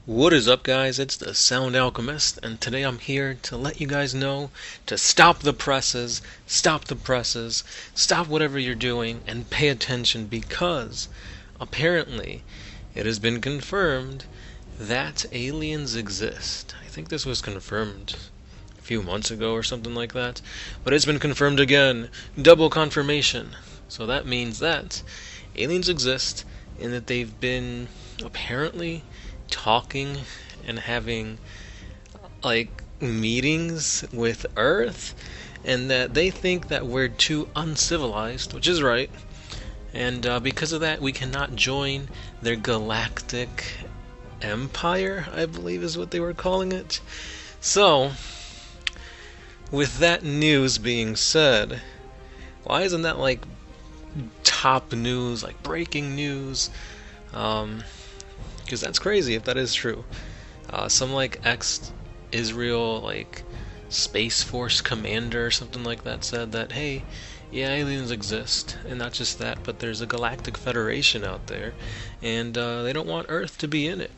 What is up, guys? It's the Sound Alchemist, and today I'm here to let you guys know to stop the presses, stop whatever you're doing, and pay attention because apparently it has been confirmed that aliens exist. I think this was confirmed a few months ago or something like that, but it's been confirmed again. Double confirmation. So that means that aliens exist and that they've been apparently talking and having like meetings with Earth, and that they think that we're too uncivilized, which is right, and because of that we cannot join their galactic empire, I believe is what they were calling it. So with that news being said, why isn't that like top news, like breaking news? Because that's crazy if that is true. Some like ex-Israel like Space Force commander or something like that said that, hey, yeah, aliens exist, and not just that, but there's a galactic federation out there, and they don't want Earth to be in it.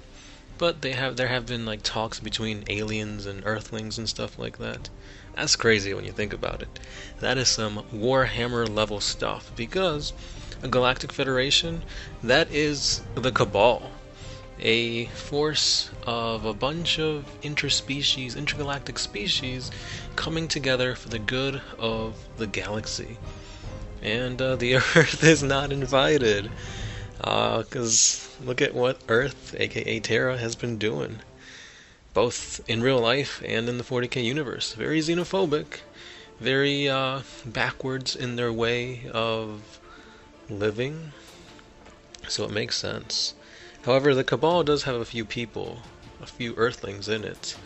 But there have been like talks between aliens and Earthlings and stuff like that. That's crazy when you think about it. That is some Warhammer level stuff, because a galactic federation, that is the Cabal, a force of a bunch of intergalactic species coming together for the good of the galaxy. And the Earth is not invited. Because look at what Earth, aka Terra, has been doing. Both in real life and in the 40k universe. Very xenophobic. Very backwards in their way of living. So it makes sense. However, the Cabal does have a few people, a few Earthlings in it.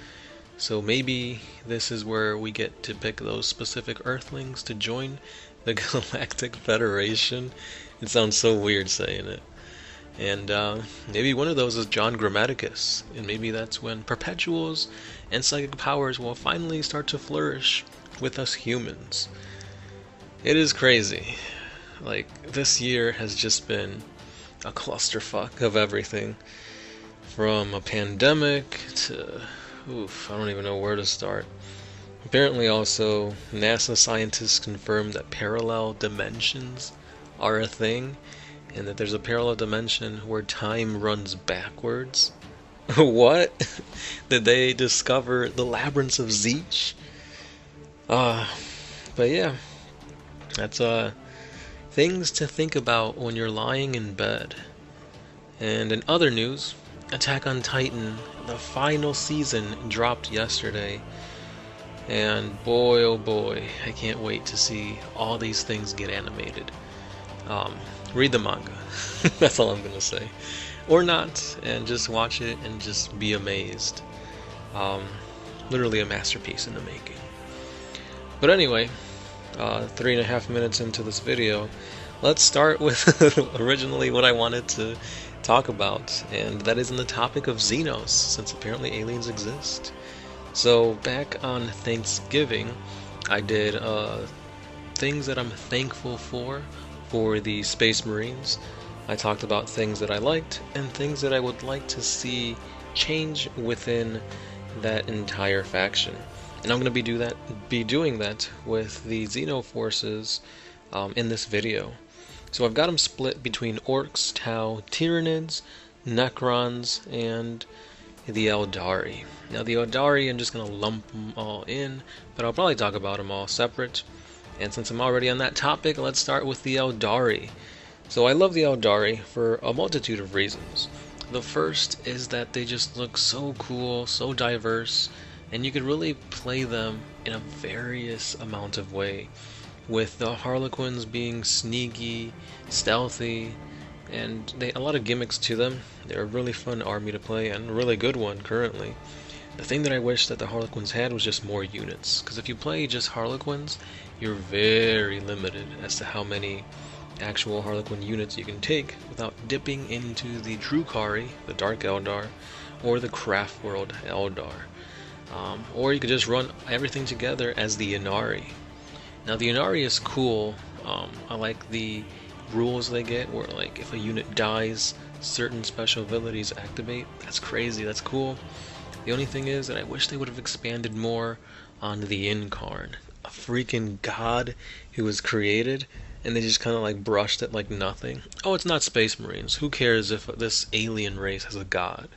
So maybe this is where we get to pick those specific Earthlings to join the Galactic Federation. It sounds so weird saying it. And maybe one of those is John Grammaticus, and maybe that's when perpetuals and psychic powers will finally start to flourish with us humans. It is crazy. Like, this year has just been a clusterfuck of everything, from a pandemic to I don't even know where to start. Apparently also NASA scientists confirmed that parallel dimensions are a thing, and that there's a parallel dimension where time runs backwards. What? Did they discover the labyrinths of Zeech? But yeah, that's things to think about when you're lying in bed. And in other news, Attack on Titan, the final season, dropped yesterday. And boy, oh boy, I can't wait to see all these things get animated. Read the manga. That's all I'm going to say. Or not, and just watch it and just be amazed. Literally a masterpiece in the making. But anyway, 3.5 minutes into this video, let's start with originally what I wanted to talk about, and that is in the topic of XENOS, since apparently aliens exist. So back on Thanksgiving, I did things that I'm thankful for the Space Marines. I talked about things that I liked and things that I would like to see change within that entire faction. And I'm going to be doing that with the Xeno forces in this video. So I've got them split between Orcs, Tau, Tyranids, Necrons, and the Eldari. Now the Eldari, I'm just going to lump them all in, but I'll probably talk about them all separate. And since I'm already on that topic, let's start with the Eldari. So I love the Eldari for a multitude of reasons. The first is that they just look so cool, so diverse, and you could really play them in a various amount of way, with the Harlequins being sneaky, stealthy, and a lot of gimmicks to them. They're a really fun army to play, and a really good one currently. The thing that I wish that the Harlequins had was just more units, because if you play just Harlequins, you're very limited as to how many actual Harlequin units you can take without dipping into the Drukhari, the Dark Eldar, or the Craft World Eldar. Or you could just run everything together as the Inari. Now the Inari is cool. I like the rules they get where like if a unit dies, certain special abilities activate. That's crazy, that's cool. The only thing is that I wish they would have expanded more on the Incarn, a freaking god who was created, and they just kind of like brushed it like nothing. Oh, it's not Space Marines. Who cares if this alien race has a god?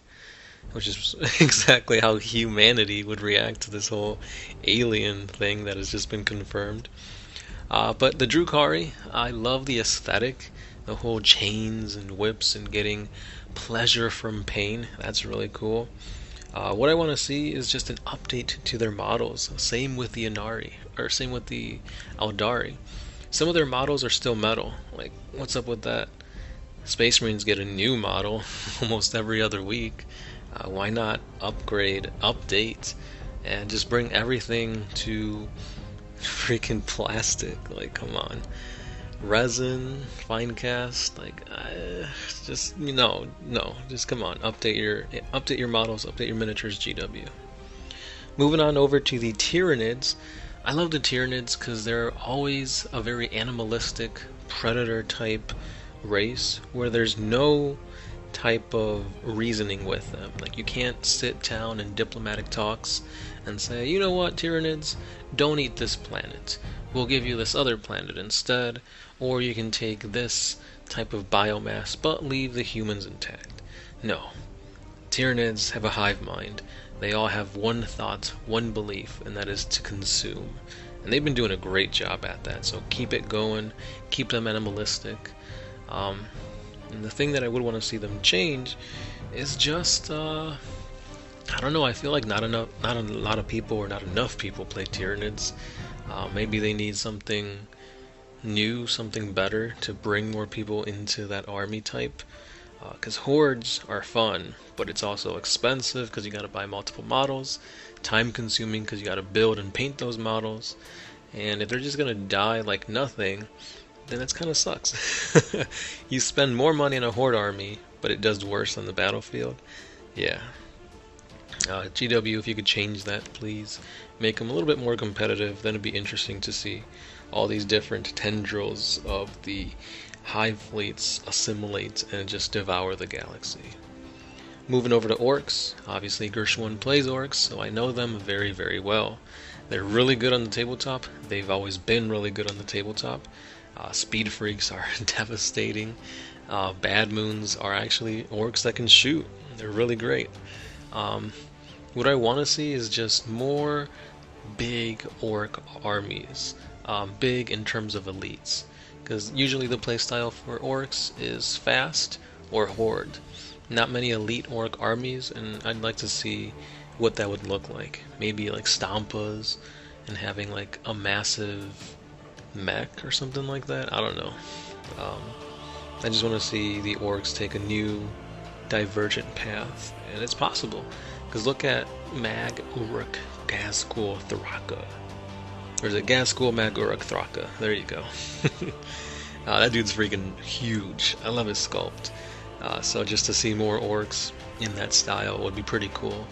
Which is exactly how humanity would react to this whole alien thing that has just been confirmed. But the Drukhari, I love the aesthetic, the whole chains and whips and getting pleasure from pain. That's really cool. What I want to see is just an update to their models. Same with the Inari, or same with the Eldari. Some of their models are still metal. Like, what's up with that? Space Marines get a new model almost every other week. Why not upgrade, update, and just bring everything to freaking plastic? Like, come on. Resin, fine cast, like, just, no, just come on. Update your models, update your miniatures, GW. Moving on over to the Tyranids. I love the Tyranids because they're always a very animalistic, predator type race where there's no type of reasoning with them. Like, you can't sit down in diplomatic talks and say, you know what, Tyranids, don't eat this planet. We'll give you this other planet instead, or you can take this type of biomass but leave the humans intact. No. Tyranids have a hive mind. They all have one thought, one belief, and that is to consume. And they've been doing a great job at that, so keep it going, keep them animalistic. And the thing that I would want to see them change is just, I don't know, I feel like not a lot of people or not enough people play Tyranids. Maybe they need something new, something better to bring more people into that army type. Because hordes are fun, but it's also expensive because you got to buy multiple models, time consuming because you got to build and paint those models, and if they're just going to die like nothing, then it kind of sucks. You spend more money on a horde army, but it does worse on the battlefield. Yeah. GW, if you could change that, please. Make them a little bit more competitive, then it'd be interesting to see all these different tendrils of the hive fleets assimilate and just devour the galaxy. Moving over to Orcs, obviously Gershwin plays Orcs, so I know them very, very well. They're really good on the tabletop. They've always been really good on the tabletop. Speed Freaks are devastating. Bad Moons are actually Orcs that can shoot. They're really great. What I want to see is just more big Orc armies. Big in terms of elites. Because usually the playstyle for Orcs is fast or horde. Not many elite Orc armies, and I'd like to see what that would look like. Maybe like Stampas, and having like a massive mech or something like that. I don't know. I just want to see the Orcs take a new divergent path, and it's possible. Because look at Mag Uruk Gazgul Thraka. Or is it Gazgul Mag Uruk Thraka? There you go. That dude's freaking huge. I love his sculpt. So just to see more Orcs in that style would be pretty cool.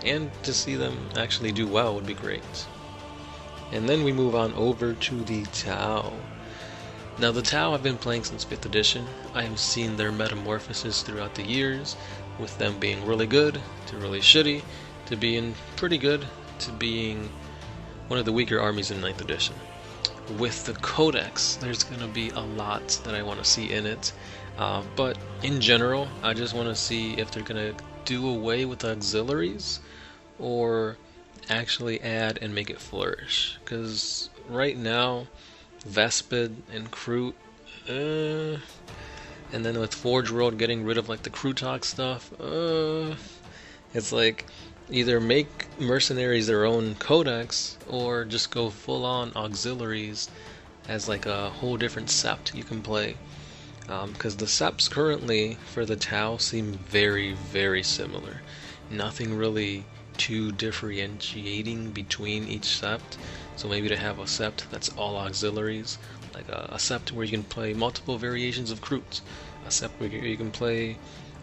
And to see them actually do well would be great. And then we move on over to the Tau. Now the Tau I've been playing since 5th edition. I have seen their metamorphosis throughout the years, with them being really good, to really shitty, to being pretty good, to being one of the weaker armies in 9th edition. With the Codex, there's going to be a lot that I want to see in it. But in general, I just want to see if they're going to do away with the Auxiliaries, or actually add and make it flourish. Because right now, Vespid and Kroot, and then with Forge World getting rid of like the Krutok stuff, it's like either make mercenaries their own codex or just go full on auxiliaries as like a whole different sept you can play. Because the septs currently for the Tau seem very, very similar. Nothing really too differentiating between each sept. So maybe to have a sept that's all auxiliaries, like a sept where you can play multiple variations of Kroots, a sept where you can play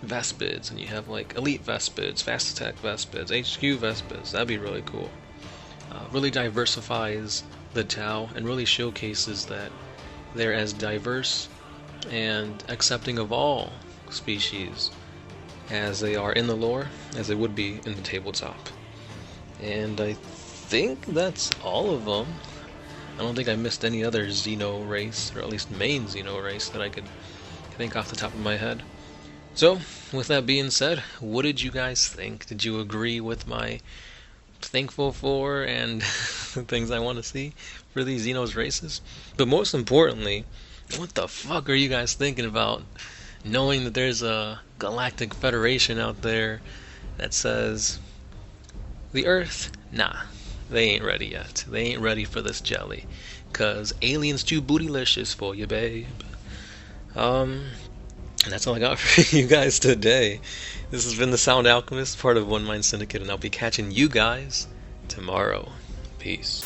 Vespids, and you have like elite Vespids, fast attack Vespids, HQ Vespids. That'd be really cool. Really diversifies the Tau and really showcases that they're as diverse and accepting of all species as they are in the lore, as they would be in the tabletop. And I think that's all of them. I don't think I missed any other Xeno race, or at least main Xeno race, that I could think off the top of my head. So, with that being said, what did you guys think? Did you agree with my thankful for and things I want to see for these Xenos races? But most importantly, what the fuck are you guys thinking about knowing that there's a galactic federation out there that says, the Earth, nah, they ain't ready yet. They ain't ready for this jelly, 'cause aliens too bootylicious for you, babe. And that's all I got for you guys today. This has been the Sound Alchemist, part of One Mind Syndicate, and I'll be catching you guys tomorrow. Peace.